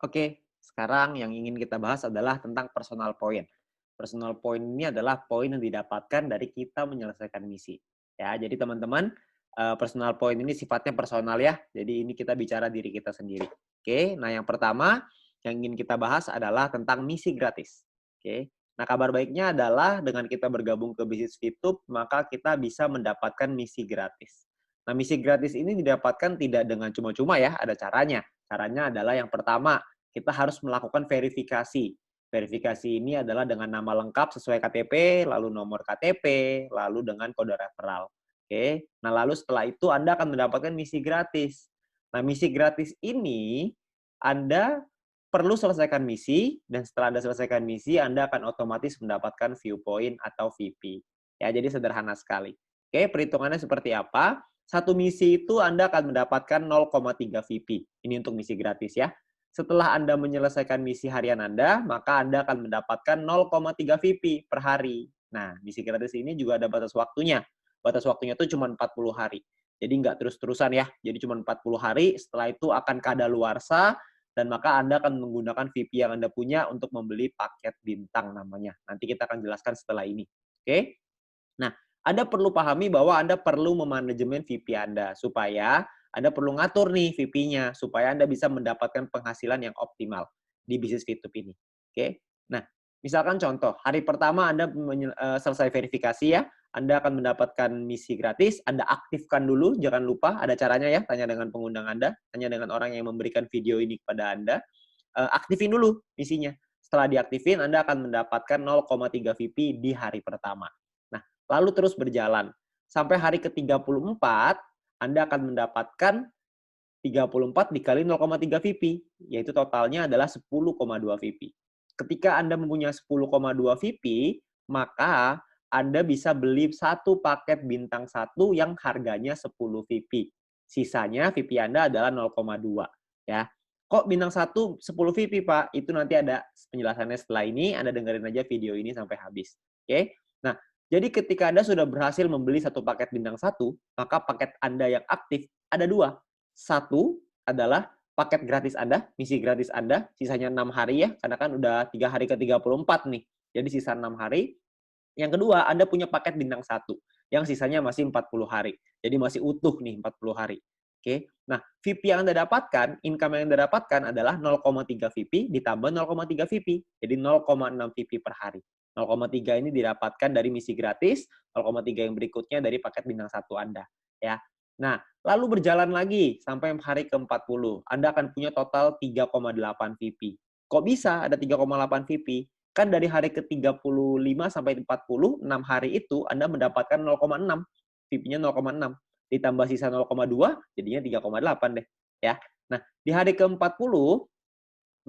Oke, sekarang yang ingin kita bahas adalah tentang personal point. Personal point ini adalah poin yang didapatkan dari kita menyelesaikan misi. Ya, jadi teman-teman, personal point ini sifatnya personal ya. Jadi ini kita bicara diri kita sendiri. Oke, nah yang pertama yang ingin kita bahas adalah tentang misi gratis. Oke. Nah, kabar baiknya adalah dengan kita bergabung ke bisnis Fitup, maka kita bisa mendapatkan misi gratis. Nah, misi gratis ini didapatkan tidak dengan cuma-cuma ya, ada caranya. Caranya adalah yang pertama, kita harus melakukan verifikasi. Verifikasi ini adalah dengan nama lengkap sesuai KTP, lalu nomor KTP, lalu dengan kode referral. Oke. Nah, lalu setelah itu Anda akan mendapatkan misi gratis. Nah, misi gratis ini Anda perlu selesaikan misi dan setelah Anda selesaikan misi, Anda akan otomatis mendapatkan viewpoint atau VP. Ya, jadi sederhana sekali. Oke, perhitungannya seperti apa? Satu misi itu Anda akan mendapatkan 0,3 VP. Ini untuk misi gratis ya. Setelah Anda menyelesaikan misi harian Anda, maka Anda akan mendapatkan 0,3 VP per hari. Nah, misi gratis ini juga ada batas waktunya. Batas waktunya itu cuma 40 hari. Jadi nggak terus-terusan ya. Jadi cuma 40 hari, setelah itu akan kadaluarsa, dan maka Anda akan menggunakan VP yang Anda punya untuk membeli paket bintang namanya. Nanti kita akan jelaskan setelah ini. Oke? Nah, Anda perlu pahami bahwa Anda perlu memanajemen VP Anda supaya Anda perlu ngatur nih VP-nya supaya Anda bisa mendapatkan penghasilan yang optimal di bisnis Fitup ini. Oke. Nah, misalkan contoh, hari pertama Anda selesai verifikasi ya, Anda akan mendapatkan misi gratis, Anda aktifkan dulu, jangan lupa ada caranya ya, tanya dengan pengundang Anda, tanya dengan orang yang memberikan video ini kepada Anda, aktifin dulu misinya. Setelah diaktifin, Anda akan mendapatkan 0,3 VP di hari pertama. Nah, lalu terus berjalan. Sampai hari ke-34, Anda akan mendapatkan 34 dikali 0,3 VP, yaitu totalnya adalah 10,2 VP. Ketika Anda mempunyai 10,2 VP, maka Anda bisa beli satu paket bintang 1 yang harganya 10 VP. Sisanya VP Anda adalah 0,2 ya. Kok bintang 1 10 VP, Pak? Itu nanti ada penjelasannya setelah ini, Anda dengerin aja video ini sampai habis. Oke? Nah, jadi ketika Anda sudah berhasil membeli satu paket bintang 1, maka paket Anda yang aktif ada dua. Satu adalah paket gratis Anda, misi gratis Anda, sisanya 6 hari ya, karena kan udah 3 hari ke-34 nih. Jadi sisa 6 hari. Yang kedua, Anda punya paket bintang 1, yang sisanya masih 40 hari. Jadi masih utuh nih 40 hari. Oke. Nah, VP yang Anda dapatkan, income yang Anda dapatkan adalah 0,3 VP ditambah 0,3 VP. Jadi 0,6 VP per hari. 0,3 ini didapatkan dari misi gratis, 0,3 yang berikutnya dari paket bintang 1 Anda. Ya. Nah, lalu berjalan lagi sampai hari ke-40. Anda akan punya total 3,8 VP. Kok bisa ada 3,8 VP? Kan dari hari ke-35 sampai 40, 6 hari itu Anda mendapatkan 0,6. VP-nya 0,6. Ditambah sisa 0,2, jadinya 3,8 deh. Ya. Nah, di hari ke-40,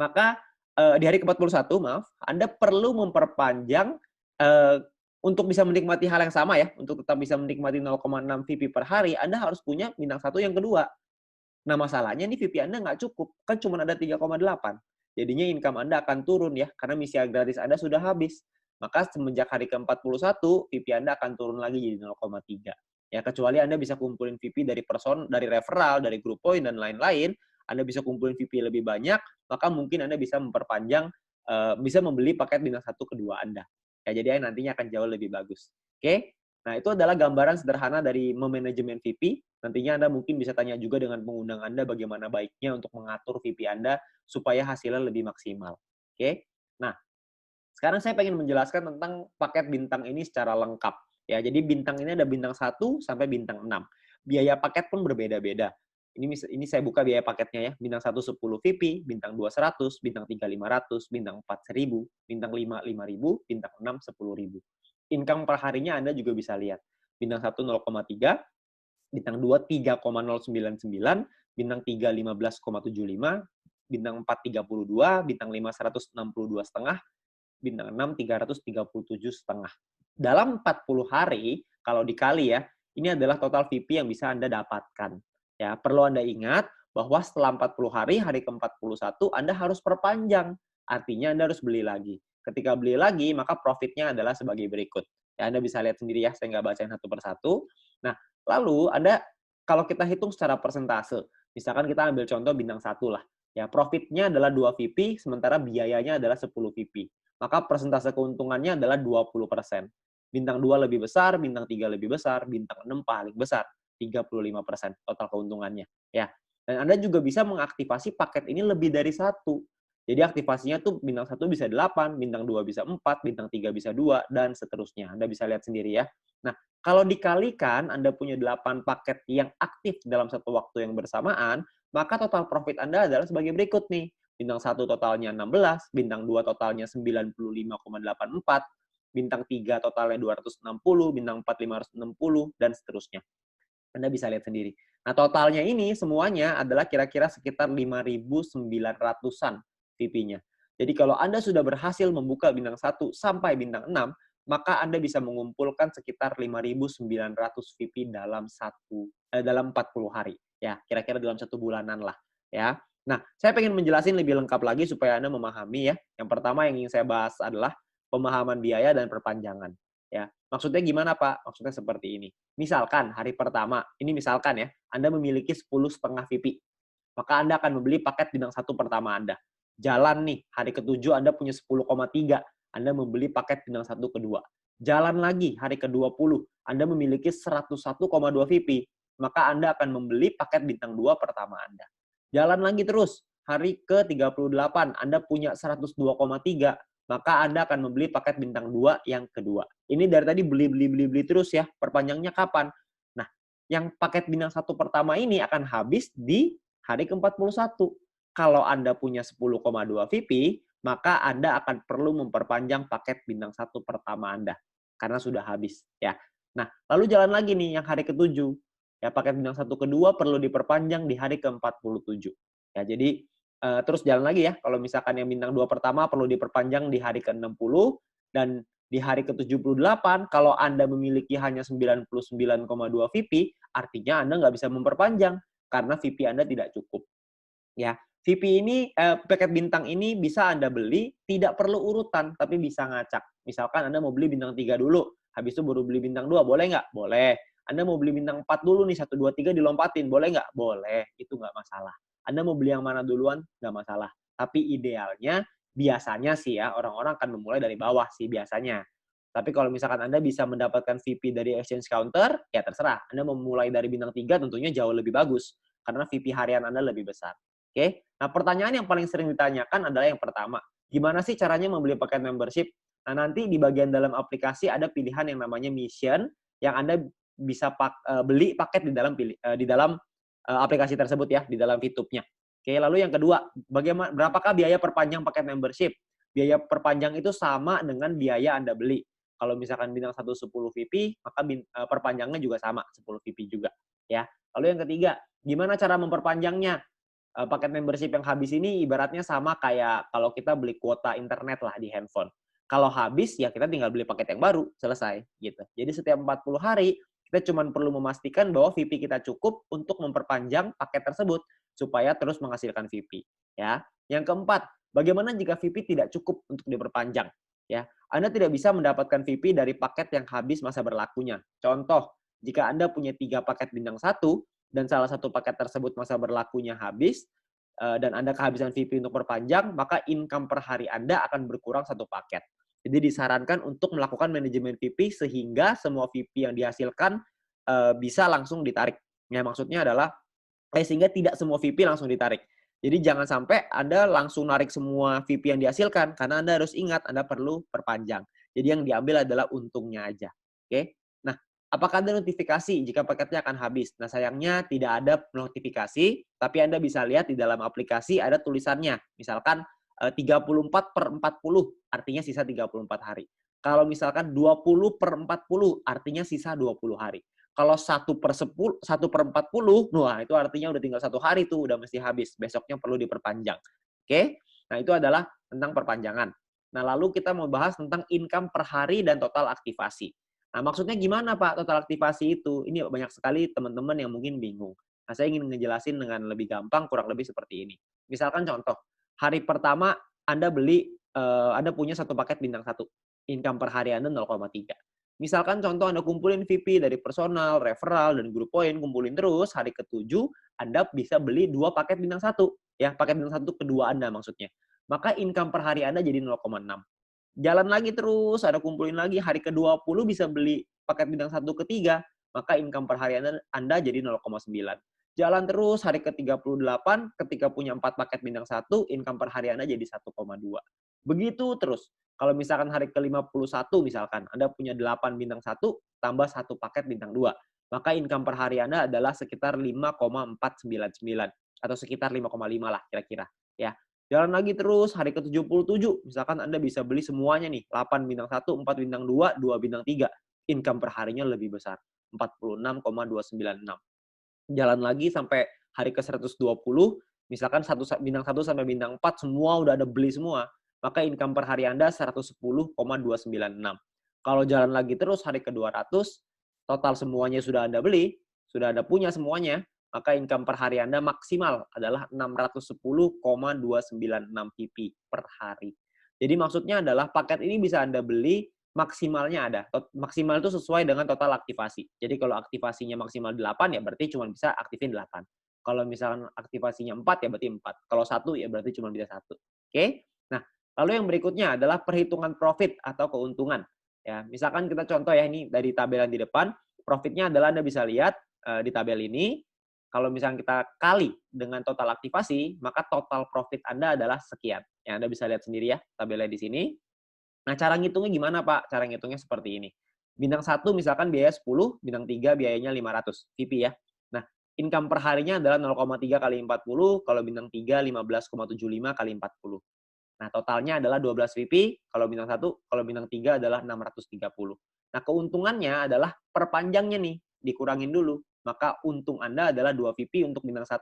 maka di hari ke-41, maaf, Anda perlu memperpanjang eh, untuk bisa menikmati hal yang sama ya, untuk tetap bisa menikmati 0,6 VP per hari, Anda harus punya bintang 1 yang kedua. Nah, masalahnya nih VP Anda nggak cukup, kan cuma ada 3,8. Jadinya income Anda akan turun ya, karena misi gratis Anda sudah habis. Maka semenjak hari ke-41, VP Anda akan turun lagi jadi 0,3. Ya, kecuali Anda bisa kumpulin VP dari referral, dari group point, dan lain-lain, Anda bisa kumpulin VP lebih banyak, maka mungkin Anda bisa memperpanjang, bisa membeli paket bintang 1 kedua Anda. Ya, jadi nantinya akan jauh lebih bagus. Oke? Nah, itu adalah gambaran sederhana dari memanajemen VP. Nantinya Anda mungkin bisa tanya juga dengan pengundang Anda bagaimana baiknya untuk mengatur VP Anda supaya hasilnya lebih maksimal. Oke? Nah, sekarang saya pengen menjelaskan tentang paket bintang ini secara lengkap. Ya, jadi bintang ini ada bintang 1 sampai bintang 6. Biaya paket pun berbeda-beda. Ini saya buka biaya paketnya ya. Bintang 1 10 VP, bintang 2 100, bintang 3 500, bintang 4 1000, bintang 5 5000, bintang 6 10.000. Income per harinya Anda juga bisa lihat. Bintang 1 0,3, bintang 2 3,099, bintang 3 15,75, bintang 4 32, bintang 5 162,5, bintang 6 337,5. Dalam 40 hari, kalau dikali ya, ini adalah total VP yang bisa Anda dapatkan. Ya, perlu Anda ingat bahwa setelah 40 hari, hari ke-41, Anda harus perpanjang. Artinya Anda harus beli lagi. Ketika beli lagi, maka profitnya adalah sebagai berikut. Ya, Anda bisa lihat sendiri ya, saya nggak bacain satu persatu. Nah, lalu Anda, kalau kita hitung secara persentase, misalkan kita ambil contoh bintang 1 lah. Ya, profitnya adalah 2 VP, sementara biayanya adalah 10 VP. Maka persentase keuntungannya adalah 20%. Bintang 2 lebih besar, bintang 3 lebih besar, bintang 6 paling besar, 35% total keuntungannya. Ya. Dan Anda juga bisa mengaktifasi paket ini lebih dari satu. Jadi aktivasinya tuh bintang 1 bisa 8, bintang 2 bisa 4, bintang 3 bisa 2, dan seterusnya. Anda bisa lihat sendiri ya. Nah, kalau dikalikan Anda punya 8 paket yang aktif dalam satu waktu yang bersamaan, maka total profit Anda adalah sebagai berikut nih. Bintang 1 totalnya 16, bintang 2 totalnya 95,84, bintang 3 totalnya 260, bintang 4 560, dan seterusnya. Anda bisa lihat sendiri. Nah, totalnya ini semuanya adalah kira-kira sekitar 5.900-an VP-nya. Jadi kalau Anda sudah berhasil membuka bintang 1 sampai bintang 6, maka Anda bisa mengumpulkan sekitar 5.900 VP dalam 40 hari. Ya, kira-kira dalam 1 bulanan lah. Ya. Nah, saya pengen menjelasin lebih lengkap lagi supaya Anda memahami ya. Yang pertama yang ingin saya bahas adalah pemahaman biaya dan perpanjangan. Ya, maksudnya gimana Pak? Maksudnya seperti ini. Misalkan hari pertama, ini misalkan ya, Anda memiliki 10,5 VP. Maka Anda akan membeli paket bintang 1 pertama Anda. Jalan nih, hari ke-7 Anda punya 10,3. Anda membeli paket bintang 1 kedua. Jalan lagi, hari ke-20, Anda memiliki 101,2 VP. Maka Anda akan membeli paket bintang 2 pertama Anda. Jalan lagi terus, hari ke-38, Anda punya 102,3. Maka Anda akan membeli paket bintang 2 yang kedua. Ini dari tadi beli terus ya. Perpanjangnya kapan? Nah, yang paket bintang 1 pertama ini akan habis di hari ke-41. Kalau Anda punya 10,2 VP, maka Anda akan perlu memperpanjang paket bintang 1 pertama Anda. Karena sudah habis. Ya. Nah, lalu jalan lagi nih yang hari ke-7. Ya, paket bintang 1 kedua perlu diperpanjang di hari ke-47. Ya, jadi terus jalan lagi ya. Kalau misalkan yang bintang 2 pertama perlu diperpanjang di hari ke-60 dan di hari ke-78 kalau Anda memiliki hanya 99,2 VP, artinya Anda nggak bisa memperpanjang karena VP Anda tidak cukup. Ya, VP ini paket bintang ini bisa Anda beli tidak perlu urutan tapi bisa ngacak. Misalkan Anda mau beli bintang 3 dulu, habis itu baru beli bintang 2, boleh nggak? Boleh. Anda mau beli bintang 4 dulu nih, 1, 2, 3 dilompatin, boleh nggak? Boleh, itu nggak masalah. Anda mau beli yang mana duluan, nggak masalah. Tapi idealnya, biasanya sih ya, orang-orang akan memulai dari bawah sih biasanya. Tapi kalau misalkan Anda bisa mendapatkan VP dari exchange counter, ya terserah. Anda mau mulai dari bintang 3 tentunya jauh lebih bagus. Karena VP harian Anda lebih besar. Oke? Nah, pertanyaan yang paling sering ditanyakan adalah yang pertama. Gimana sih caranya membeli paket membership? Nah, nanti di bagian dalam aplikasi ada pilihan yang namanya mission, yang Anda bisa beli paket di dalam aplikasi tersebut ya, di dalam VTube-nya. Oke, lalu yang kedua, berapakah biaya perpanjang paket membership? Biaya perpanjang itu sama dengan biaya Anda beli. Kalau misalkan bintang 1 10 VP, maka perpanjangnya juga sama, 10 VP juga. Ya. Lalu yang ketiga, gimana cara memperpanjangnya? Paket membership yang habis ini ibaratnya sama kayak kalau kita beli kuota internet lah di handphone. Kalau habis, ya kita tinggal beli paket yang baru, selesai. Gitu. Jadi setiap 40 hari, kita cuma perlu memastikan bahwa VP kita cukup untuk memperpanjang paket tersebut supaya terus menghasilkan VP. Ya. Yang keempat, bagaimana jika VP tidak cukup untuk diperpanjang? Ya, Anda tidak bisa mendapatkan VP dari paket yang habis masa berlakunya. Contoh, jika Anda punya 3 paket bintang 1 dan salah satu paket tersebut masa berlakunya habis dan Anda kehabisan VP untuk perpanjang, maka income per hari Anda akan berkurang 1 paket. Jadi disarankan untuk melakukan manajemen VP sehingga semua VP yang dihasilkan bisa langsung ditarik. Ya, maksudnya adalah sehingga tidak semua VP langsung ditarik. Jadi jangan sampai Anda langsung narik semua VP yang dihasilkan karena Anda harus ingat Anda perlu perpanjang. Jadi yang diambil adalah untungnya aja. Oke? Nah, apakah ada notifikasi jika paketnya akan habis? Nah, sayangnya tidak ada notifikasi, tapi Anda bisa lihat di dalam aplikasi ada tulisannya. Misalkan 34/40, artinya sisa 34 hari. Kalau misalkan 20/40, artinya sisa 20 hari. Kalau 1/40, wah itu artinya udah tinggal 1 hari tuh, udah mesti habis. Besoknya perlu diperpanjang. Oke? Nah, itu adalah tentang perpanjangan. Nah, lalu kita mau bahas tentang income per hari dan total aktivasi. Nah, maksudnya gimana Pak total aktivasi itu? Ini banyak sekali teman-teman yang mungkin bingung. Nah, saya ingin ngejelasin dengan lebih gampang, kurang lebih seperti ini. Misalkan contoh, hari pertama Anda Anda punya 1 paket bintang 1. Income per hari Anda 0,3. Misalkan contoh Anda kumpulin VP dari personal, referral, dan grup poin, kumpulin terus, hari ke-7 Anda bisa beli 2 paket bintang 1. ya, paket bintang 1 kedua Anda maksudnya. Maka income per hari Anda jadi 0,6. Jalan lagi terus, ada kumpulin lagi, hari ke-20 bisa beli paket bintang 1 ketiga, maka income per hari Anda jadi 0,9. Jalan terus, hari ke-38, ketika punya 4 paket bintang 1, income per hari Anda jadi 1,2. Begitu terus. Kalau misalkan hari ke-51 misalkan, Anda punya 8 bintang 1, tambah 1 paket bintang 2, maka income per hari Anda adalah sekitar 5,499 atau sekitar 5,5 lah kira-kira, ya. Jalan lagi terus, hari ke-77, misalkan Anda bisa beli semuanya nih, 8 bintang 1, 4 bintang 2, 2 bintang 3. Income per harinya lebih besar, 46,296. Jalan lagi sampai hari ke-120, misalkan bintang 1 sampai bintang 4 semua udah ada beli semua, maka income per hari Anda 110,296. Kalau jalan lagi terus hari ke-200, total semuanya sudah Anda beli, sudah Anda punya semuanya, maka income per hari Anda maksimal adalah 610,296 PP per hari. Jadi maksudnya adalah paket ini bisa Anda beli maksimalnya ada. Maksimal itu sesuai dengan total aktivasi. Jadi kalau aktivasinya maksimal 8 ya berarti cuma bisa aktifin 8. Kalau misalkan aktivasinya 4 ya berarti 4. Kalau 1 ya berarti cuma bisa 1. Oke? Nah, lalu yang berikutnya adalah perhitungan profit atau keuntungan. Ya, misalkan kita contoh ya ini dari tabel yang di depan, profitnya adalah Anda bisa lihat di tabel ini, kalau misalnya kita kali dengan total aktivasi, maka total profit Anda adalah sekian. Ya, Anda bisa lihat sendiri ya tabelnya di sini. Nah, cara ngitungnya gimana, Pak? Cara ngitungnya seperti ini. Bintang 1 misalkan biaya 10, bintang 3 biayanya 500 VP ya. Nah, income per harinya adalah 0,3 kali 40, kalau bintang 3 15,75 kali 40. Nah, totalnya adalah 12 VP, kalau bintang 1, kalau bintang 3 adalah 630. Nah, keuntungannya adalah perpanjangnya nih, dikurangin dulu. Maka untung Anda adalah 2 VP untuk bintang 1,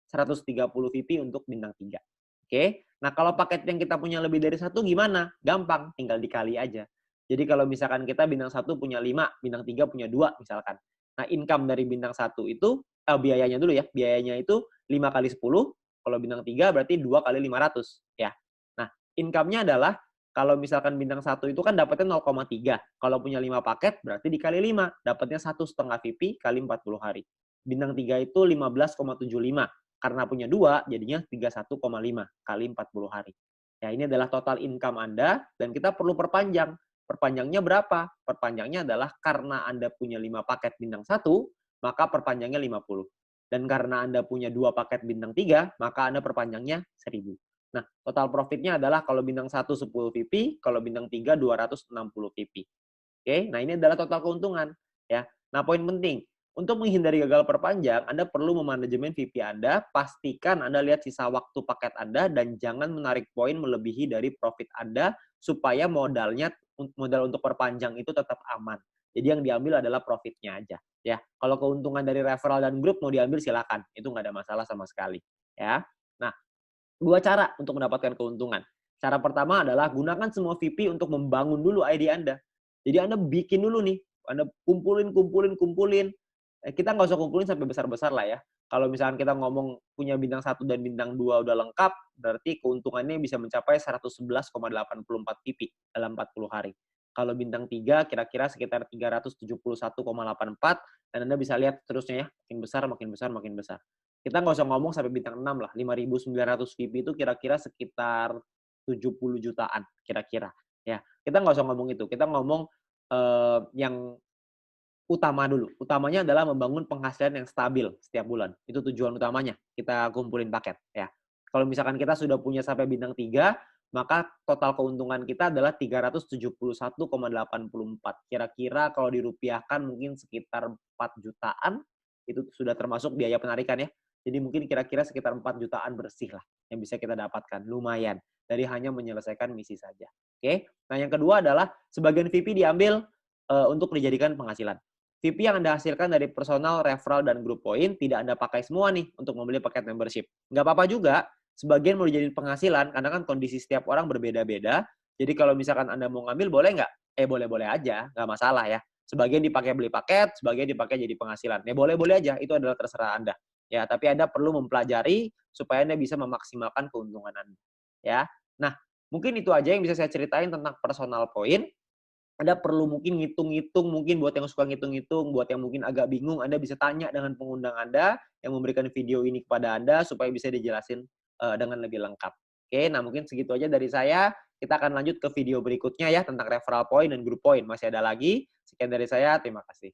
130 VP untuk bintang 3. Oke. Nah, kalau paket yang kita punya lebih dari 1 gimana? Gampang, tinggal dikali aja. Jadi kalau misalkan kita bintang 1 punya 5, bintang 3 punya 2 misalkan. Nah, income dari bintang 1 itu, biayanya dulu ya, biayanya itu 5 kali 10, kalau bintang 3 berarti 2 kali 500 ya. Nah, income-nya adalah kalau misalkan bintang 1 itu kan dapatnya 0,3. Kalau punya 5 paket berarti dikali 5, dapatnya 1,5 VP kali 40 hari. Bintang 3 itu 15,75. Karena punya 2, jadinya 31,5 kali 40 hari. Ya, ini adalah total income Anda, dan kita perlu perpanjang. Perpanjangnya berapa? Perpanjangnya adalah karena Anda punya 5 paket bintang 1, maka perpanjangnya 50. Dan karena Anda punya 2 paket bintang 3, maka Anda perpanjangnya 1000. Nah, total profitnya adalah kalau bintang 1 10 VP, kalau bintang 3 260 VP. Oke, nah ini adalah total keuntungan. Ya. Nah, poin penting, untuk menghindari gagal perpanjang, Anda perlu memanajemen VP Anda, pastikan Anda lihat sisa waktu paket Anda, dan jangan menarik poin melebihi dari profit Anda, supaya modal untuk perpanjang itu tetap aman. Jadi yang diambil adalah profitnya aja. Ya, kalau keuntungan dari referral dan grup mau diambil silakan, itu nggak ada masalah sama sekali. Ya, nah 2 cara untuk mendapatkan keuntungan. Cara pertama adalah gunakan semua VP untuk membangun dulu ID Anda. Jadi Anda bikin dulu nih, Anda kumpulin. Kita nggak usah kumpulin sampai besar-besar lah ya. Kalau misalkan kita ngomong punya bintang 1 dan bintang 2 udah lengkap, berarti keuntungannya bisa mencapai 111,84 VP dalam 40 hari. Kalau bintang 3 kira-kira sekitar 371,84, dan Anda bisa lihat terusnya ya, makin besar, makin besar, makin besar. Kita nggak usah ngomong sampai bintang 6 lah, 5.900 VP itu kira-kira sekitar 70 jutaan kira-kira. Ya, kita nggak usah ngomong itu, kita ngomong yang utama dulu. Utamanya adalah membangun penghasilan yang stabil setiap bulan. Itu tujuan utamanya, kita kumpulin paket ya. Kalau misalkan kita sudah punya sampai bintang 3, maka total keuntungan kita adalah 371,84. Kira-kira kalau dirupiahkan mungkin sekitar 4 jutaan, itu sudah termasuk biaya penarikan ya. Jadi mungkin kira-kira sekitar 4 jutaan bersih lah yang bisa kita dapatkan. Lumayan, dari hanya menyelesaikan misi saja. Oke. Nah, yang kedua adalah sebagian VP diambil untuk dijadikan penghasilan. VP yang Anda hasilkan dari personal, referral, dan group point tidak Anda pakai semua nih untuk membeli paket membership. Nggak apa-apa juga, sebagian mau dijadiin penghasilan, karena kan kondisi setiap orang berbeda-beda. Jadi kalau misalkan Anda mau ngambil, boleh nggak? Boleh-boleh aja, nggak masalah ya. Sebagian dipakai beli paket, sebagian dipakai jadi penghasilan. Boleh-boleh aja, itu adalah terserah Anda. Ya, tapi Anda perlu mempelajari supaya Anda bisa memaksimalkan keuntungan Anda. Ya, nah mungkin itu aja yang bisa saya ceritain tentang personal point. Anda perlu mungkin ngitung-ngitung, mungkin buat yang suka ngitung-ngitung, buat yang mungkin agak bingung, Anda bisa tanya dengan pengundang Anda yang memberikan video ini kepada Anda supaya bisa dijelasin dengan lebih lengkap. Oke, nah mungkin segitu aja dari saya. Kita akan lanjut ke video berikutnya ya tentang referral point dan group point. Masih ada lagi. Sekian dari saya, terima kasih.